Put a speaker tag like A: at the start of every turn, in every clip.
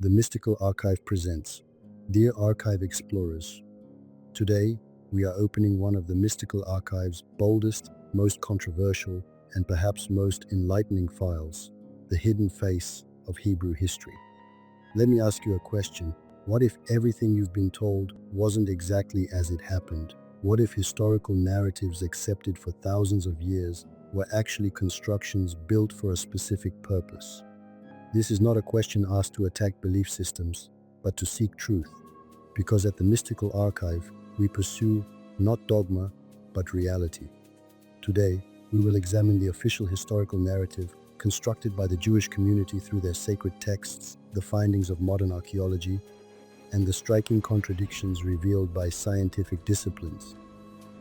A: The Mystical Archive presents. Dear Archive Explorers, today we are opening one of the Mystical Archive's boldest, most controversial, and perhaps most enlightening files, the hidden face of Hebrew history. Let me ask you a question. What if everything you've been told wasn't exactly as it happened? What if historical narratives accepted for thousands of years were actually constructions built for a specific purpose? This is not a question asked to attack belief systems, but to seek truth. Because at the Mystical Archive, we pursue not dogma, but reality. Today, we will examine the official historical narrative constructed by the Jewish community through their sacred texts, the findings of modern archaeology, and the striking contradictions revealed by scientific disciplines.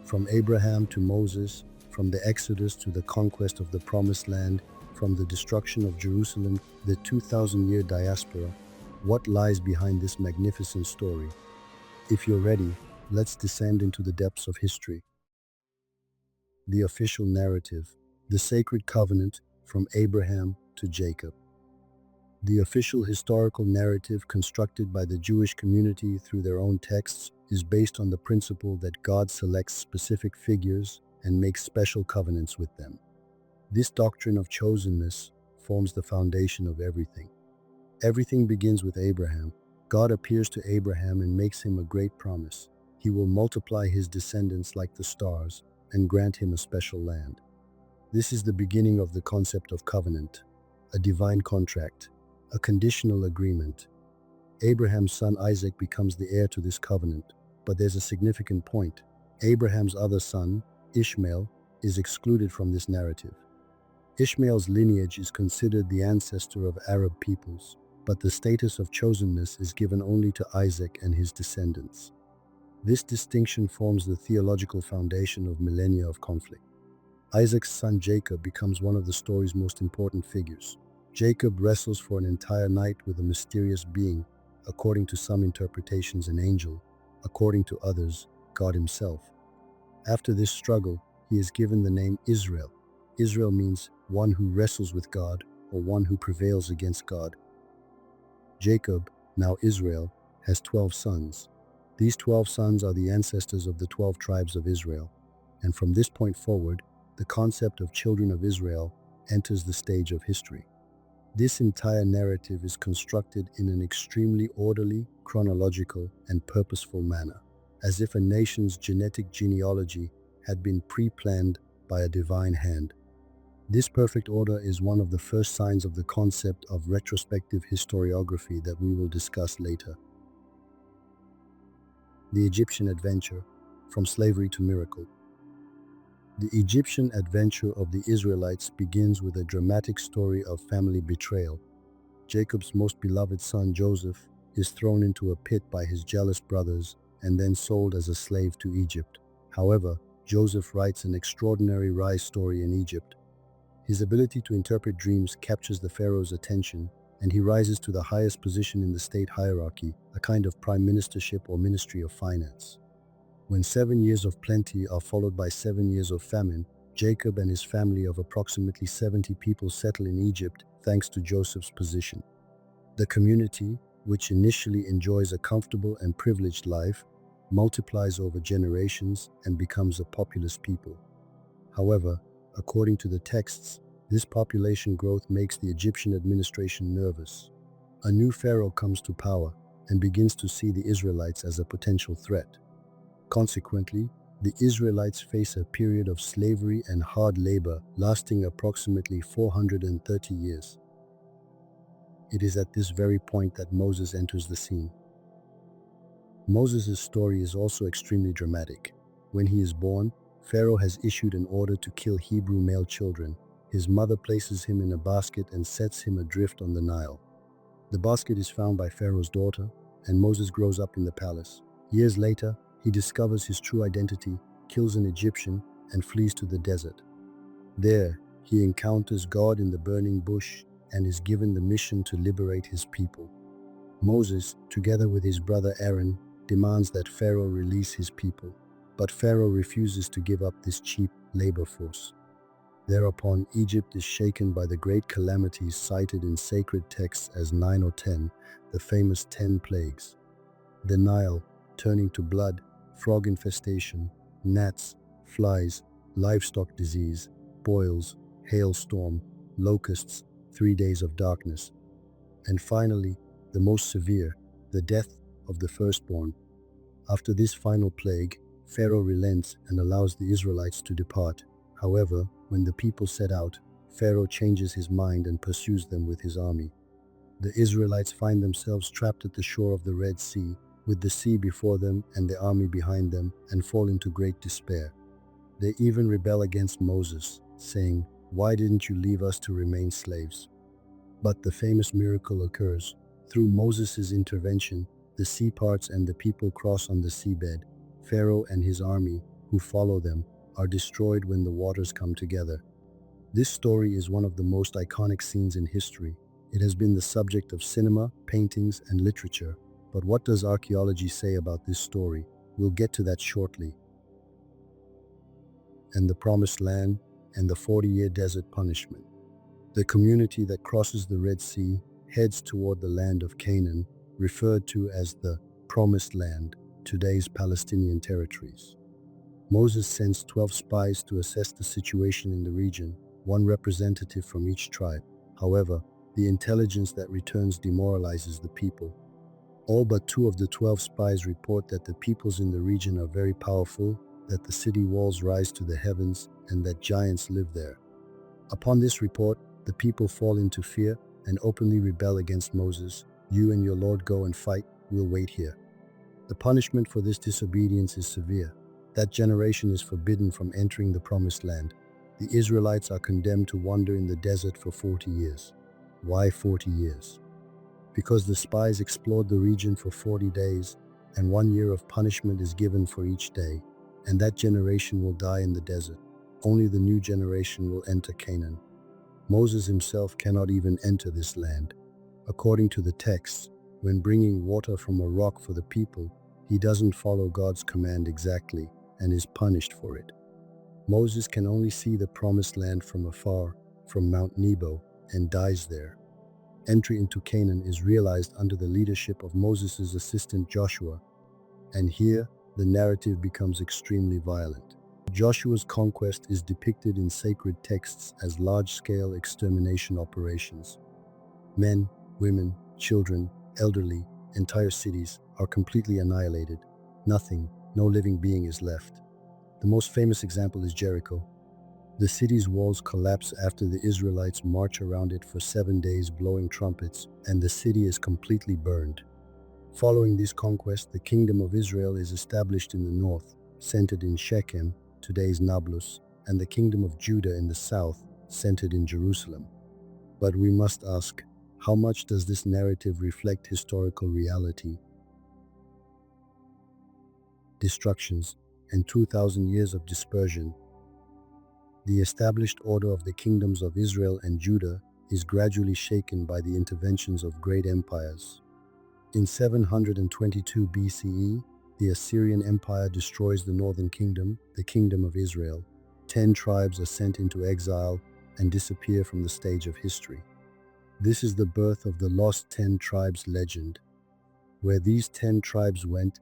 A: From Abraham to Moses, from the Exodus to the conquest of the Promised Land, from the destruction of Jerusalem, the 2,000-year diaspora, what lies behind this magnificent story? If you're ready, let's descend into the depths of history. The official narrative, the sacred covenant from Abraham to Jacob. The official historical narrative constructed by the Jewish community through their own texts is based on the principle that God selects specific figures and makes special covenants with them. This doctrine of chosenness forms the foundation of everything. Everything begins with Abraham. God appears to Abraham and makes him a great promise. He will multiply his descendants like the stars and grant him a special land. This is the beginning of the concept of covenant, a divine contract, a conditional agreement. Abraham's son Isaac becomes the heir to this covenant, but there's a significant point. Abraham's other son, Ishmael, is excluded from this narrative. Ishmael's lineage is considered the ancestor of Arab peoples, but the status of chosenness is given only to Isaac and his descendants. This distinction forms the theological foundation of millennia of conflict. Isaac's son Jacob becomes one of the story's most important figures. Jacob wrestles for an entire night with a mysterious being, according to some interpretations an angel, according to others, God himself. After this struggle, he is given the name Israel. Israel means one who wrestles with God or one who prevails against God. Jacob, now Israel, has 12 sons. These 12 sons are the ancestors of the 12 tribes of Israel, and from this point forward, the concept of children of Israel enters the stage of history. This entire narrative is constructed in an extremely orderly, chronological, and purposeful manner, as if a nation's genetic genealogy had been pre-planned by a divine hand. This perfect order is one of the first signs of the concept of retrospective historiography that we will discuss later. The Egyptian Adventure, from Slavery to Miracle. The Egyptian adventure of the Israelites begins with a dramatic story of family betrayal. Jacob's most beloved son Joseph is thrown into a pit by his jealous brothers and then sold as a slave to Egypt. However, Joseph writes an extraordinary rise story in Egypt. His ability to interpret dreams captures the pharaoh's attention, and he rises to the highest position in the state hierarchy, a kind of prime ministership or ministry of finance. When 7 years of plenty are followed by 7 years of famine, Jacob and his family of approximately 70 people settle in Egypt thanks to Joseph's position. The community, which initially enjoys a comfortable and privileged life, multiplies over generations and becomes a populous people. However, according to the texts, this population growth makes the Egyptian administration nervous. A new pharaoh comes to power and begins to see the Israelites as a potential threat. Consequently, the Israelites face a period of slavery and hard labor lasting approximately 430 years. It is at this very point that Moses enters the scene. Moses' story is also extremely dramatic. When he is born, Pharaoh has issued an order to kill Hebrew male children. His mother places him in a basket and sets him adrift on the Nile. The basket is found by Pharaoh's daughter, and Moses grows up in the palace. Years later, he discovers his true identity, kills an Egyptian, and flees to the desert. There, he encounters God in the burning bush and is given the mission to liberate his people. Moses, together with his brother Aaron, demands that Pharaoh release his people, but Pharaoh refuses to give up this cheap labor force. Thereupon, Egypt is shaken by the great calamities cited in sacred texts as 9 or 10, the famous 10 plagues. The Nile, turning to blood, frog infestation, gnats, flies, livestock disease, boils, hailstorm, locusts, 3 days of darkness. And finally, the most severe, the death of the firstborn. After this final plague, Pharaoh relents and allows the Israelites to depart. However, when the people set out, Pharaoh changes his mind and pursues them with his army. The Israelites find themselves trapped at the shore of the Red Sea, with the sea before them and the army behind them, and fall into great despair. They even rebel against Moses, saying, "Why didn't you leave us to remain slaves?" But the famous miracle occurs. Through Moses' intervention, the sea parts and the people cross on the seabed. Pharaoh and his army, who follow them, are destroyed when the waters come together. This story is one of the most iconic scenes in history. It has been the subject of cinema, paintings, and literature. But what does archaeology say about this story? We'll get to that shortly. And the Promised Land and the 40-year desert punishment. The community that crosses the Red Sea heads toward the land of Canaan, referred to as the Promised Land, today's Palestinian territories. Moses sends 12 spies to assess the situation in the region, one representative from each tribe. However, the intelligence that returns demoralizes the people. All but 2 of the 12 spies report that the peoples in the region are very powerful, that the city walls rise to the heavens, and that giants live there. Upon this report, the people fall into fear and openly rebel against Moses. "You and your Lord go and fight, we'll wait here." The punishment for this disobedience is severe. That generation is forbidden from entering the Promised Land. The Israelites are condemned to wander in the desert for 40 years. Why 40 years? Because the spies explored the region for 40 days, and 1 year of punishment is given for each day, and that generation will die in the desert. Only the new generation will enter Canaan. Moses himself cannot even enter this land. According to the texts, when bringing water from a rock for the people, he doesn't follow God's command exactly and is punished for it. Moses can only see the Promised Land from afar, from Mount Nebo, and dies there. Entry into Canaan is realized under the leadership of Moses' assistant Joshua, and here the narrative becomes extremely violent. Joshua's conquest is depicted in sacred texts as large-scale extermination operations. Men, women, children, elderly, entire cities are completely annihilated. Nothing, no living being is left. The most famous example is Jericho. The city's walls collapse after the Israelites march around it for 7 days blowing trumpets, and the city is completely burned. Following this conquest, the Kingdom of Israel is established in the north, centered in Shechem, today's Nablus, and the Kingdom of Judah in the south, centered in Jerusalem. But we must ask, how much does this narrative reflect historical reality? Destructions and 2,000 years of dispersion. The established order of the kingdoms of Israel and Judah is gradually shaken by the interventions of great empires. In 722 BCE, the Assyrian Empire destroys the northern kingdom, the Kingdom of Israel. 10 tribes are sent into exile and disappear from the stage of history. This is the birth of the Lost 10 Tribes legend. Where these 10 tribes went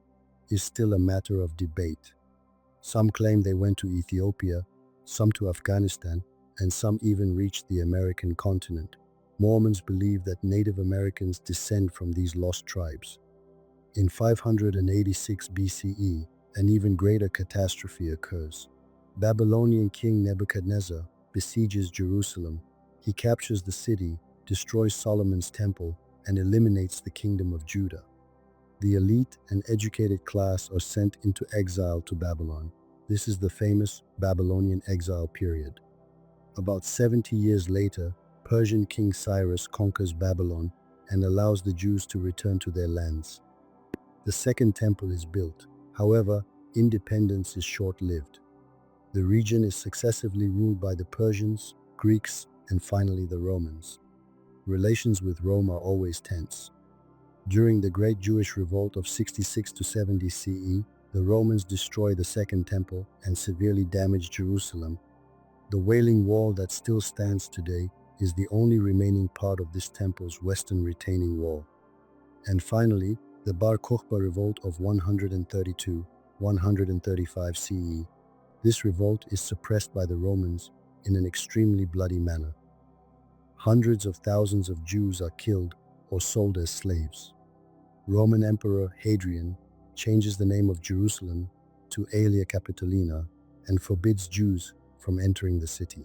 A: is still a matter of debate. Some claim they went to Ethiopia, some to Afghanistan, and some even reached the American continent. Mormons believe that Native Americans descend from these lost tribes. In 586 BCE, an even greater catastrophe occurs. Babylonian king Nebuchadnezzar besieges Jerusalem. He captures the city, destroys Solomon's temple, and eliminates the kingdom of Judah. The elite and educated class are sent into exile to Babylon. This is the famous Babylonian Exile period. About 70 years later, Persian King Cyrus conquers Babylon and allows the Jews to return to their lands. The Second Temple is built. However, independence is short-lived. The region is successively ruled by the Persians, Greeks, and finally the Romans. Relations with Rome are always tense. During the Great Jewish Revolt of 66 to 70 CE, the Romans destroy the Second Temple and severely damage Jerusalem. The Wailing Wall that still stands today is the only remaining part of this temple's western retaining wall. And finally, the Bar Kokhba revolt of 132-135 CE. This revolt is suppressed by the Romans in an extremely bloody manner. Hundreds of thousands of Jews are killed or sold as slaves. Roman Emperor Hadrian changes the name of Jerusalem to Aelia Capitolina and forbids Jews from entering the city.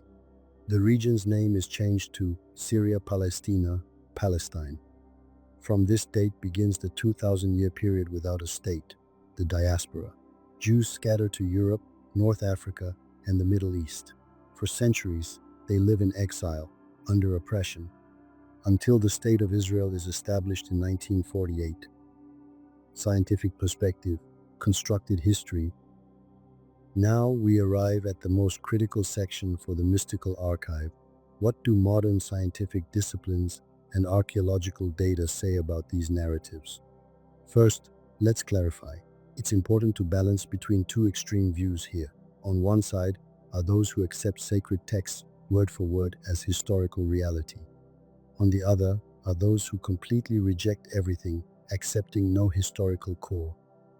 A: The region's name is changed to Syria Palestina, Palestine. From this date begins the 2,000-year period without a state, the diaspora. Jews scatter to Europe, North Africa, and the Middle East. For centuries, they live in exile, under oppression, until the State of Israel is established in 1948. Scientific perspective, constructed history. Now we arrive at the most critical section for the mystical archive. What do modern scientific disciplines and archaeological data say about these narratives? First, let's clarify. It's important to balance between two extreme views here. On one side are those who accept sacred texts word for word as historical reality. On the other are those who completely reject everything, accepting no historical core.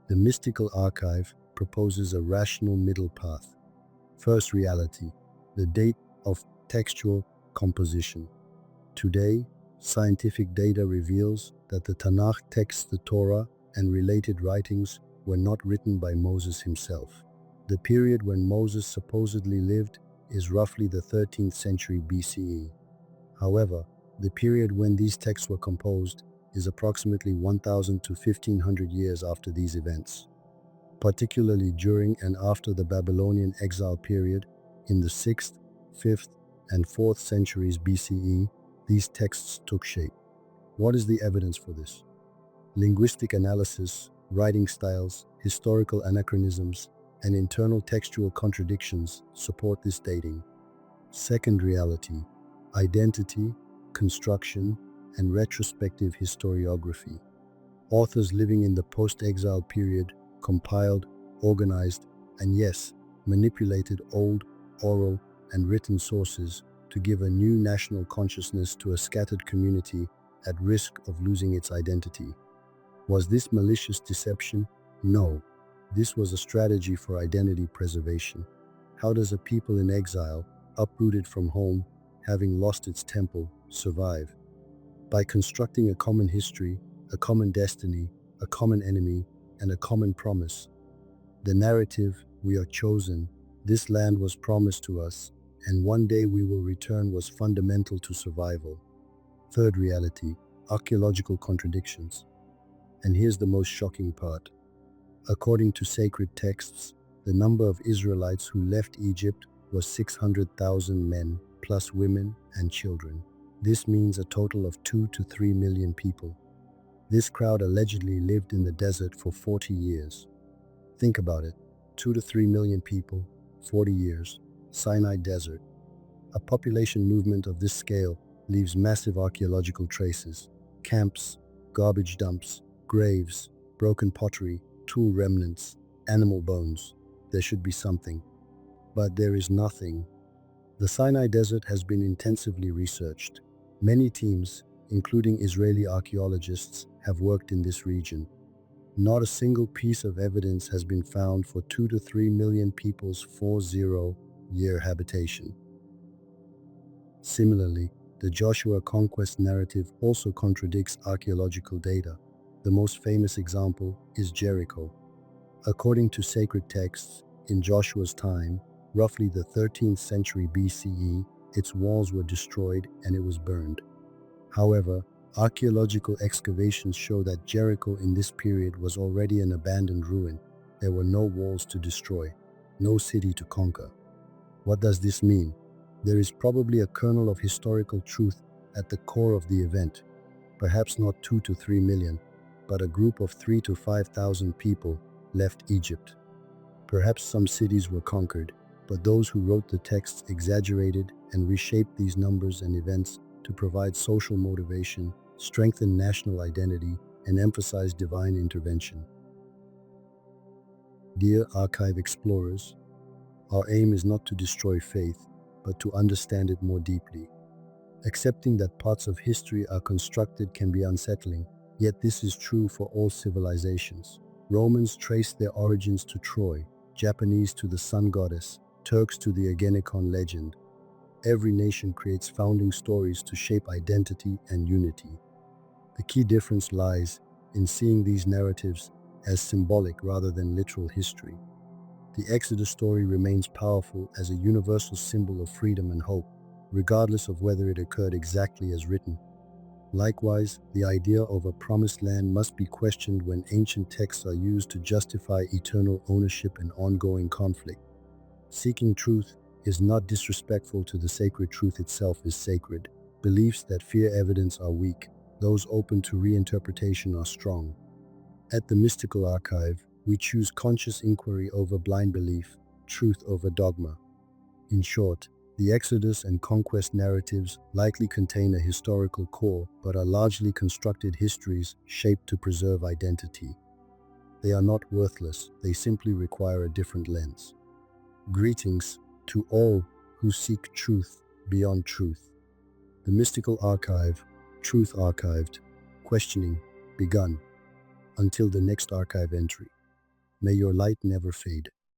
A: The mystical archive proposes a rational middle path. First, reality, the date of textual composition. Today, scientific data reveals that the Tanakh texts, the Torah, and related writings were not written by Moses himself. The period when Moses supposedly lived is roughly the 13th century BCE. However, the period when these texts were composed is approximately 1,000 to 1,500 years after these events. Particularly during and after the Babylonian Exile period, in the 6th, 5th, and 4th centuries BCE, these texts took shape. What is the evidence for this? Linguistic analysis, writing styles, historical anachronisms, and internal textual contradictions support this dating. Second, reality, identity, construction, and retrospective historiography. Authors living in the post-exile period compiled, organized, and yes, manipulated old, oral, and written sources to give a new national consciousness to a scattered community at risk of losing its identity. Was this malicious deception? No. This was a strategy for identity preservation. How does a people in exile, uprooted from home, having lost its temple, survive? By constructing a common history, a common destiny, a common enemy, and a common promise. The narrative, we are chosen, this land was promised to us, and one day we will return, was fundamental to survival. Third, reality, archaeological contradictions. And here's the most shocking part. According to sacred texts, the number of Israelites who left Egypt was 600,000 men, plus women and children. This means a total of 2 to 3 million people. This crowd allegedly lived in the desert for 40 years. Think about it, 2 to 3 million people, 40 years, Sinai desert. A population movement of this scale leaves massive archaeological traces, camps, garbage dumps, graves, broken pottery, tool remnants, animal bones. There should be something. But there is nothing. The Sinai desert has been intensively researched. Many teams, including Israeli archaeologists, have worked in this region. Not a single piece of evidence has been found for 2 to 3 million people's 40-year habitation. Similarly, the Joshua conquest narrative also contradicts archaeological data. The most famous example is Jericho. According to sacred texts, in Joshua's time, roughly the 13th century BCE, its walls were destroyed and it was burned. However, archaeological excavations show that Jericho in this period was already an abandoned ruin. There were no walls to destroy, no city to conquer. What does this mean? There is probably a kernel of historical truth at the core of the event. Perhaps not 2 to 3 million, but a group of 3 to 5,000 people left Egypt. Perhaps some cities were conquered, but those who wrote the texts exaggerated and reshaped these numbers and events to provide social motivation, strengthen national identity, and emphasize divine intervention. Dear archive explorers, our aim is not to destroy faith, but to understand it more deeply. Accepting that parts of history are constructed can be unsettling, yet this is true for all civilizations. Romans traced their origins to Troy, Japanese to the sun goddess, Turks to the Ergenekon legend. Every nation creates founding stories to shape identity and unity. The key difference lies in seeing these narratives as symbolic rather than literal history. The Exodus story remains powerful as a universal symbol of freedom and hope, regardless of whether it occurred exactly as written. Likewise, the idea of a promised land must be questioned when ancient texts are used to justify eternal ownership and ongoing conflict. Seeking truth is not disrespectful to the sacred. Truth itself is sacred. Beliefs that fear evidence are weak. Those open to reinterpretation are strong. At the Mystical Archive, we choose conscious inquiry over blind belief, truth over dogma. In short, the Exodus and conquest narratives likely contain a historical core, but are largely constructed histories shaped to preserve identity. They are not worthless, they simply require a different lens. Greetings to all who seek truth beyond truth. The Mystical Archive, Truth Archived, Questioning begun. Until the next archive entry, may your light never fade.